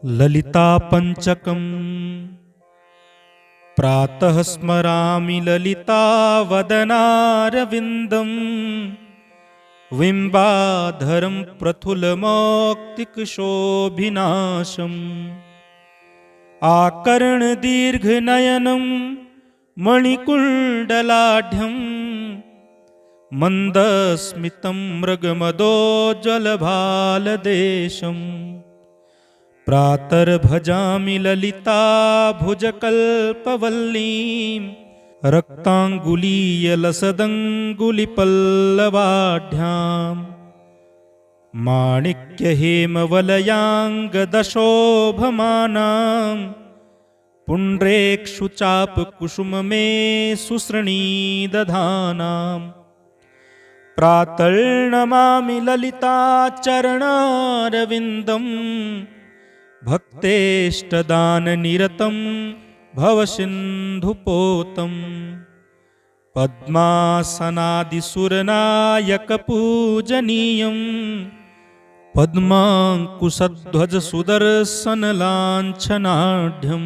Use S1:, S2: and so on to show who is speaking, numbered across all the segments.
S1: ललिता पंचकम् प्रातः स्मरामि ललिता वदनारविन्दं बिम्बाधरं प्रथुलमौक्तिकशोभिनाशम् आकर्णदीर्घनयनं मणिकुण्डलाढ्यं मन्दस्मितं मृगमदोज्ज्वलभालदेशम् प्रातर्भजामि ललिता भुजकल्पवल्लीं रक्ताङ्गुलीयलसदङ्गुलिपल्लवाढ्याम् माणिक्यहेमवलयाङ्गदशोभमानां पुण्ड्रेक्षुचापकुसुममे सुसृणीदधानाम् प्रातर्नमामि ललिता चरणारविन्दम् भक्तेष्टदाननिरतं भवसिन्धुपोतं पद्मासनादिसुरनायकपूजनीयं पद्माङ्कुशध्वजसुदर्शनलाञ्छनाढ्यं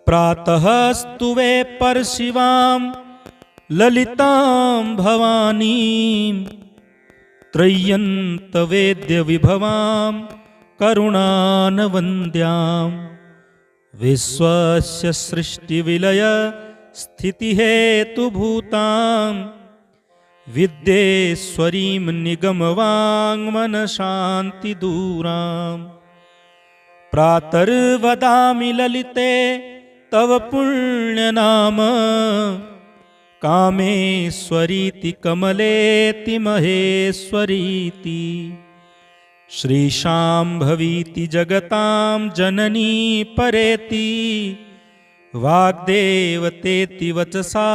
S1: प्रातः स्तुवे परशिवां ललितां भवानीं त्रय्यन्तवेद्यविभवां करुणानवन्द्यां विश्वस्य सृष्टिविलय स्थितिहेतुभूतां विद्येश्वरीं निगमवाङ्मनशान्तिदूरां प्रातर्वदामि ललिते तव पुण्यनाम कामेश्वरीति कमलेति महेश्वरीति श्रीशाम्भवीति जगतां जननी परेति वाग्देवतेति वचसा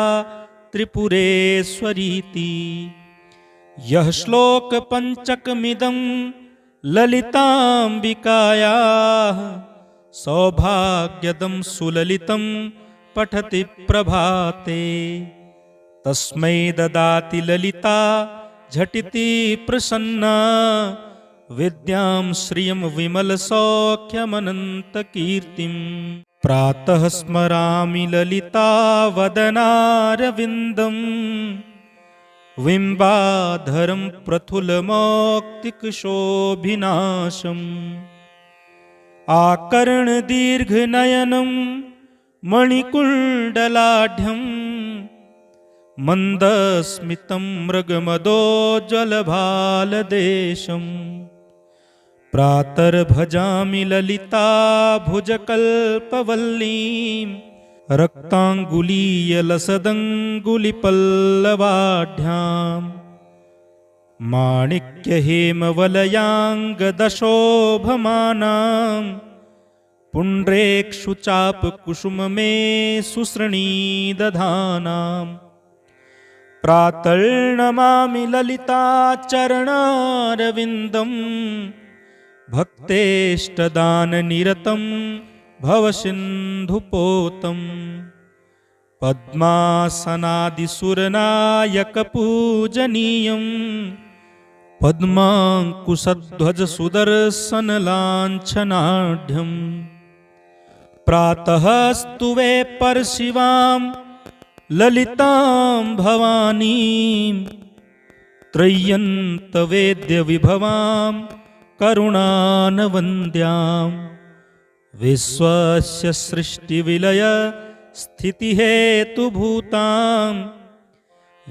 S1: त्रिपुरेश्वरीति यः श्लोकपञ्चकमिदं ललिताम्बिकायाः सौभाग्यदं सुललितं पठति प्रभाते तस्मै ददाति ललिता झटिति प्रसन्ना विद्यां श्रियं विमलसौख्यमनन्तकीर्तिं प्रातः स्मरामि ललिता वदनारविन्दं बिम्बाधरं प्रथुलमौक्तिकशोभिनाशम् आकर्णदीर्घनयनं मणिकुण्डलाढ्यं मन्दस्मितं मृगमदोज्ज्वलभालदेशम् प्रातर्भजामि ललिता भुजकल्पवल्लीं रक्ताङ्गुलीयलसदङ्गुलिपल्लवाढ्याम् माणिक्यहेमवलयाङ्गदशोभमानां पुण्ड्रेक्षुचापकुसुममे सुसृणीदधानाम् प्रातर्नमामि ललिता चरणारविन्दम् भक्तेष्टदाननिरतं भवसिन्धुपोतं पद्मासनादिसुरनायकपूजनीयं पद्माङ्कुशध्वजसुदर्शनलाञ्छनाढ्यं प्रातः स्तुवे परशिवां ललितां भवानीं त्रय्यन्तवेद्यविभवां करुणानवन्द्यां विश्वस्य सृष्टिविलय स्थितिहेतुभूतां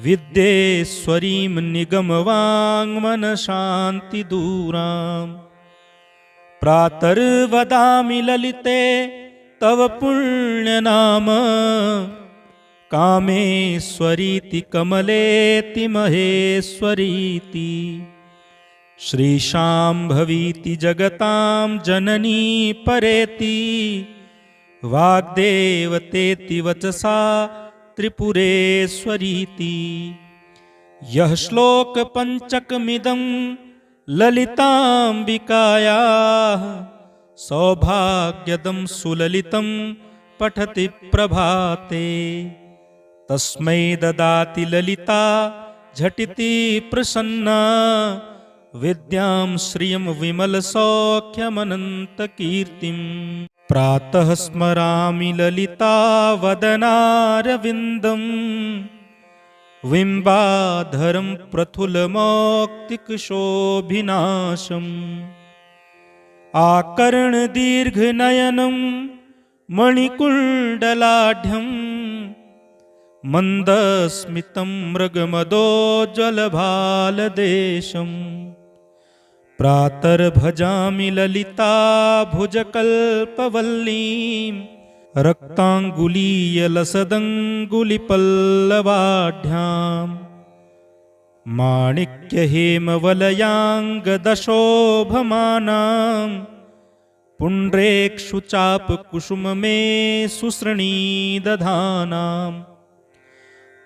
S1: विद्येश्वरीं निगमवाङ्मनशान्तिदूरां प्रातर्वदामि ललिते तव पुण्यनाम कामेश्वरीति कमलेति महेश्वरीति श्रीशाम्भवीति जगतां जननी परेति वाग्देवतेति वचसा त्रिपुरेश्वरीति यः श्लोकपञ्चकमिदं ललिताम्बिकायाः सौभाग्यदं सुललितं पठति प्रभाते तस्मै ददाति ललिता झटिति प्रसन्ना विद्यां श्रियं विमलसौख्यमनन्तकीर्तिम् प्रातः स्मरामि ललितावदनारविन्दम् बिम्बाधरं प्रथुलमौक्तिकशोभिनाशम् आकर्णदीर्घनयनं मणिकुण्डलाढ्यं मन्दस्मितं मृगमदोज्ज्वलभालदेशम् प्रातर्भजामि ललिताभुजकल्पवल्लीं रक्ताङ्गुलीयलसदङ्गुलिपल्लवाढ्याम् माणिक्यहेमवलयाङ्गदशोभमानां पुण्ड्रेक्षुचापकुसुममे सुसृणीदधानाम्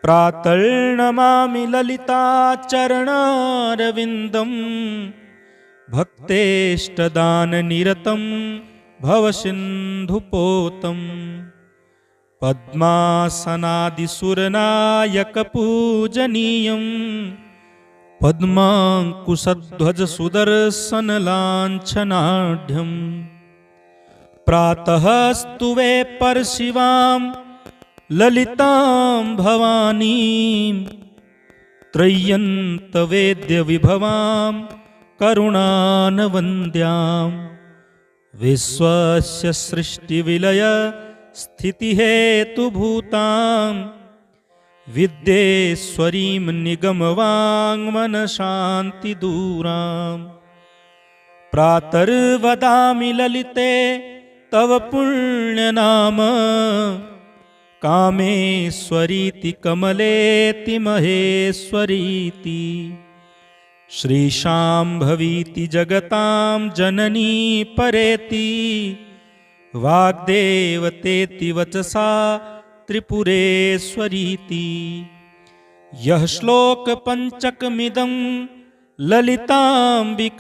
S1: प्रातर्नमामि ललिताचरणारविन्दम् भक्तेष्टदाननिरतं भवसिन्धुपोतम् पद्मासनादिसुरनायकपूजनीयं पद्माङ्कुशध्वजसुदर्शनलाञ्छनाढ्यम् प्रातः स्तुवे परशिवां ललितां भवानीं त्रय्यन्तवेद्यविभवां करुणानवन्द्याम् विश्वस्य सृष्टिविलय स्थितिहेतुभूतां विद्येश्वरीं निगमवाङ्मनशान्तिदूराम् प्रातर्वदामि ललिते तव पुण्यनाम कामेश्वरीति कमलेति महेश्वरीति श्रीशाम्भवीति जगतां जननी परेति वाग्देवतेति वचसा त्रिपुरेश्वरीति यः श्लोकपञ्चकमिदं ललिताम्बिकायाः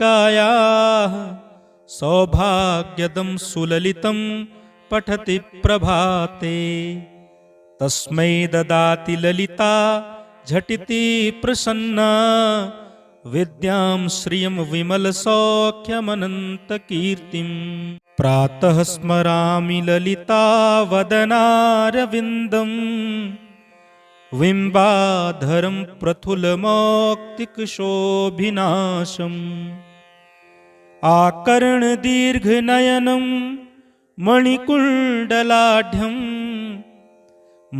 S1: सौभाग्यदं सुललितं पठति प्रभाते तस्मै ददाति ललिता झटिति प्रसन्ना विद्यां श्रियं विमलसौख्यमनन्तकीर्तिम् प्रातः स्मरामि ललितावदनारविन्दम् बिम्बाधरं प्रथुलमौक्तिकशोभिनाशम् आकर्णदीर्घनयनं मणिकुण्डलाढ्यं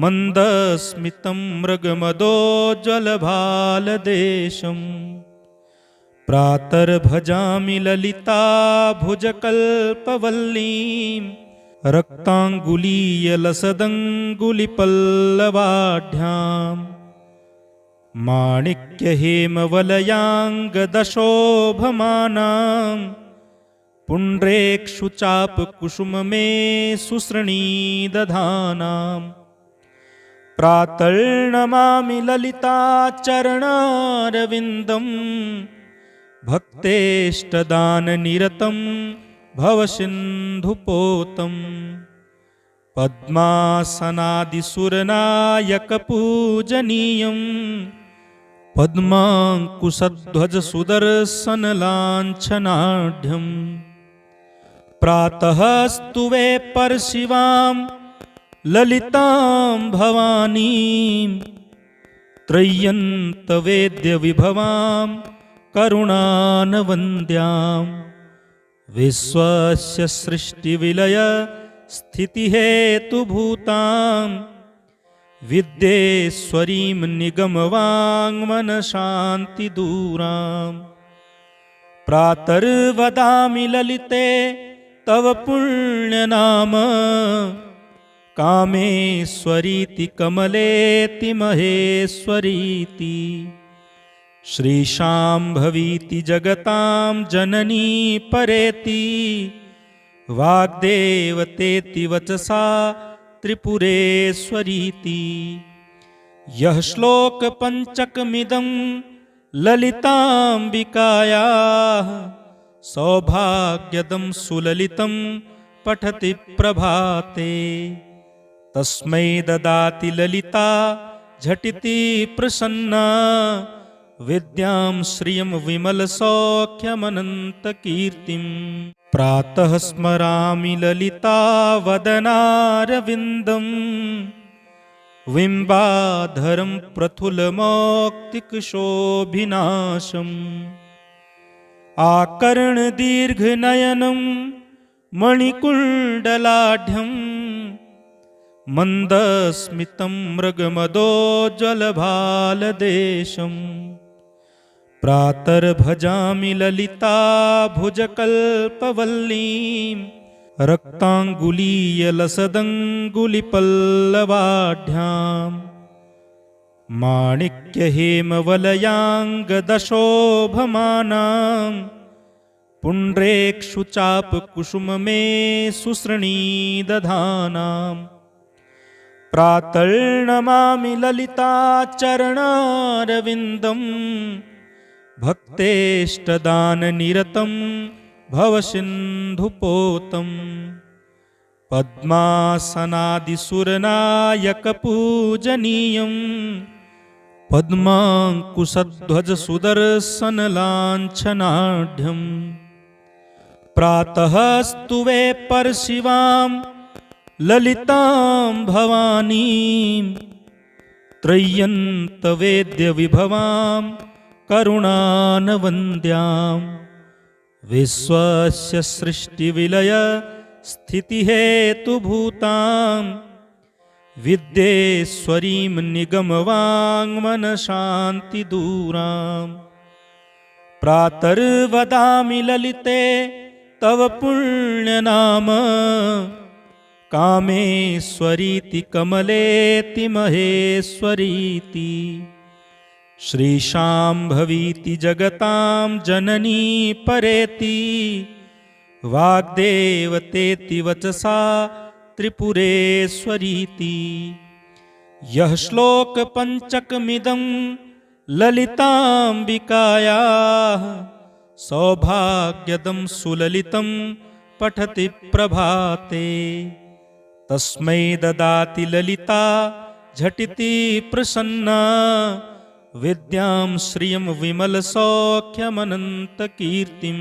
S1: मन्दस्मितं मृगमदोज्ज्वलभालदेशम् प्रातर्भजामि ललिताभुजकल्पवल्लीं रक्ताङ्गुलीयलसदङ्गुलिपल्लवाढ्याम् माणिक्यहेमवलयाङ्गदशोभमानां पुण्ड्रेक्षुचापकुसुममे सुसृणीदधानाम् प्रातर्नमामि ललिताचरणारविन्दम् भक्तेष्टदाननिरतं भवसिन्धुपोतम् पद्मासनादिसुरनायकपूजनीयं पद्माङ्कुशध्वजसुदर्शनलाञ्छनाढ्यम् प्रातः स्तुवे परशिवां ललितां भवानीं त्रय्यन्तवेद्यविभवां करुणानवन्द्याम् विश्वस्य सृष्टिविलय स्थितिहेतुभूतां विद्येश्वरीं निगमवाङ्मनशान्तिदूराम् प्रातर्वदामि ललिते तव पुण्यनाम कामेश्वरीति कमलेति महेश्वरीति श्रीशाम्भवीति जगतां जननी परेति वाग्देवतेति वचसा त्रिपुरेश्वरीति यः श्लोकपञ्चकमिदं ललिताम्बिकायाः सौभाग्यदं सुललितं पठति प्रभाते तस्मै ददाति ललिता झटिति प्रसन्ना विद्यां श्रियं विमलसौख्यमनन्तकीर्तिम् प्रातः स्मरामि ललितावदनारविन्दम् बिम्बाधरं प्रथुलमौक्तिकशोभिनाशम् आकर्णदीर्घनयनं मणिकुण्डलाढ्यं मन्दस्मितं मृगमदोज्ज्वलभालदेशम् प्रातर्भजामि ललिताभुजकल्पवल्लीं रक्ताङ्गुलीयलसदङ्गुलिपल्लवाढ्याम् माणिक्यहेमवलयाङ्गदशोभमानां पुण्ड्रेक्षुचापकुसुममे सुसृणीदधानाम् प्रातर्नमामि ललिताचरणारविन्दम् भक्तेष्टदाननिरतं भवसिन्धुपोतम् पद्मासनादिसुरनायकपूजनीयं पद्माङ्कुशध्वजसुदर्शनलाञ्छनाढ्यम् प्रातः स्तुवे परशिवां ललितां भवानीं त्रय्यन्तवेद्यविभवां करुणानवन्द्याम् विश्वस्य सृष्टिविलय स्थितिहेतुभूतां विद्येश्वरीं निगमवाङ्मनशान्तिदूराम् प्रातर्वदामि ललिते तव पुण्यनाम कामेश्वरीति कमलेति महेश्वरीति श्रीशाम्भवीति जगतां जननी परेति वाग्देवतेति वचसा त्रिपुरेश्वरीति यः श्लोकपञ्चकमिदं ललिताम्बिकायाः सौभाग्यदं सुललितं पठति प्रभाते तस्मै ददाति ललिता झटिति प्रसन्ना विद्यां श्रियं विमलसौख्यमनन्तकीर्तिम्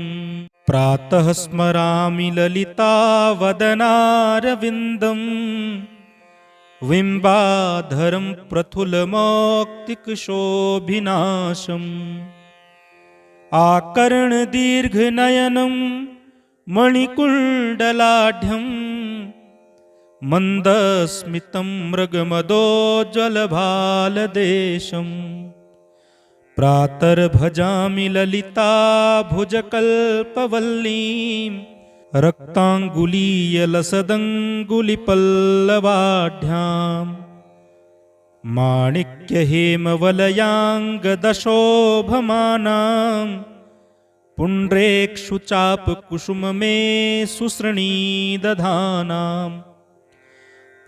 S1: प्रातः स्मरामि ललितावदनारविन्दम् बिम्बाधरं प्रथुलमौक्तिकशोभिनाशम् आकर्णदीर्घनयनं मणिकुण्डलाढ्यं मन्दस्मितं मृगमदोज्ज्वलभालदेशम् प्रातर्भजामि ललिताभुजकल्पवल्लीं रक्ताङ्गुलीयलसदङ्गुलिपल्लवाढ्याम् माणिक्यहेमवलयाङ्गदशोभमानां पुण्ड्रेक्षुचापकुसुममे सुसृणीदधानाम्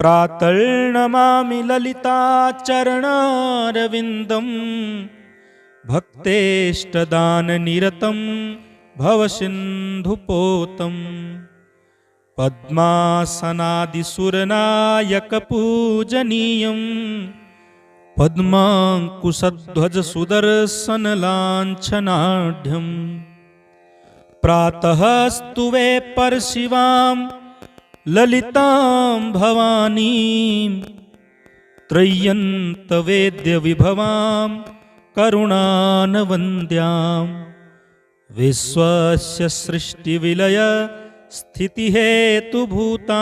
S1: प्रातर्नमामि ललिताचरणारविन्दम् भक्तेष्टदाननिरतं भवसिन्धुपोतम् पद्मासनादिसुरनायकपूजनीयं पद्माङ्कुशध्वजसुदर्शनलाञ्छनाढ्यम् प्रातः स्तुवे परशिवां ललितां भवानीं त्रय्यन्तवेद्यविभवां करुणानवन्द्याम् विश्वस्य सृष्टिविलय स्थितिहेतुभूतां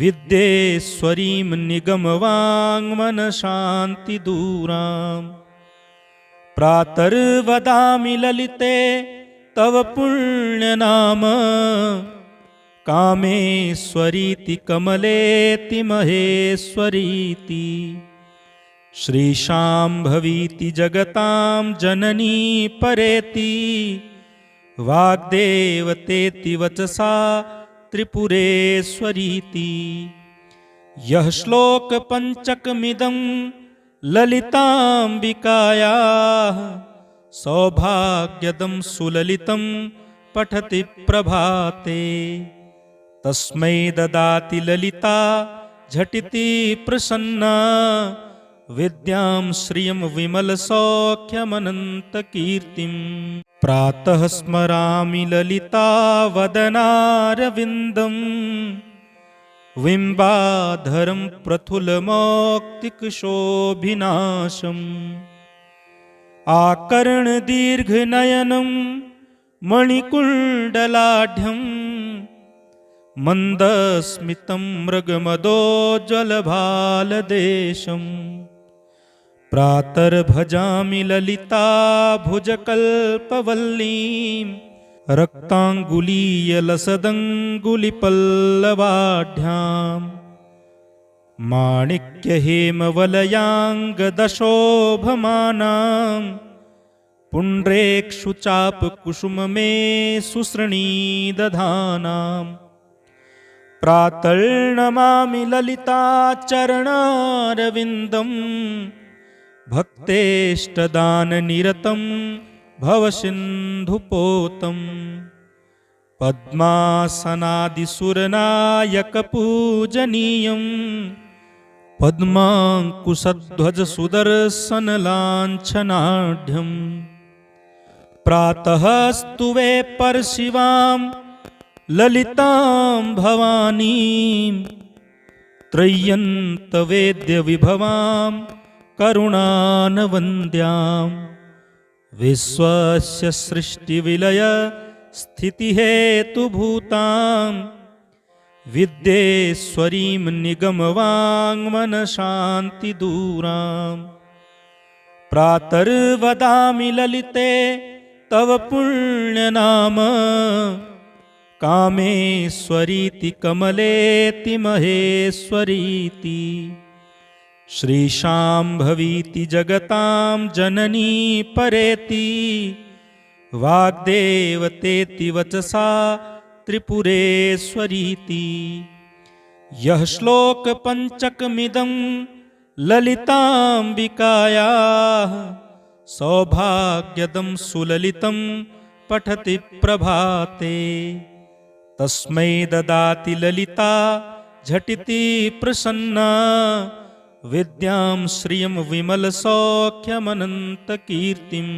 S1: विद्येश्वरीं निगमवाङ्मनशान्तिदूराम् प्रातर्वदामि ललिते तव पुण्यनाम कामेश्वरीति कमलेति महेश्वरीति श्रीशाम्भवीति जगतां जननी परेति वाग्देवतेति वचसा त्रिपुरेश्वरीति यः श्लोकपञ्चकमिदं ललिताम्बिकायाः सौभाग्यदं सुललितं पठति प्रभाते तस्मै ददाति ललिता झटिति प्रसन्ना विद्यां श्रियं विमलसौख्यमनन्तकीर्तिम् प्रातः स्मरामि ललितावदनारविन्दम् बिम्बाधरं प्रफुल्लमौक्तिकशोभिनाशम् आकर्णदीर्घनयनं मणिकुण्डलाढ्यं मन्दस्मितं मृगमदोज्ज्वलभालदेशम् प्रातर्भजामि ललिताभुजकल्पवल्लीं रक्ताङ्गुलीयलसदङ्गुलिपल्लवाढ्याम् माणिक्यहेमवलयाङ्गदशोभमानां पुण्ड्रेक्षुचापकुसुममे सुसृणीदधानाम् प्रातर्नमामि ललिताचरणारविन्दम् भक्तेष्टदाननिरतं भवसिन्धुपोतम् पद्मासनादिसुरनायकपूजनीयम् पद्माङ्कुशध्वजसुदर्शनलाञ्छनाढ्यम् प्रातः स्तुवे परशिवां ललितां भवानीं त्रय्यन्तवेद्यविभवां करुणानवन्द्यां विश्वस्य सृष्टिविलय स्थितिहेतुभूतां विद्येश्वरीं निगमवाङ्मनशान्तिदूराम् प्रातर्वदामि ललिते तव पुण्यनाम कामेश्वरीति कमलेति महेश्वरीति श्रीशाम्भवीति जगतां जननी परेति वाग्देवतेति वचसा त्रिपुरेश्वरीति यः श्लोकपञ्चकमिदं ललिताम्बिकायाः सौभाग्यदं सुललितं पठति प्रभाते तस्मै ददाति ललिता झटिति प्रसन्ना विद्यां श्रियं विमलसौख्यमनन्तकीर्तिम्।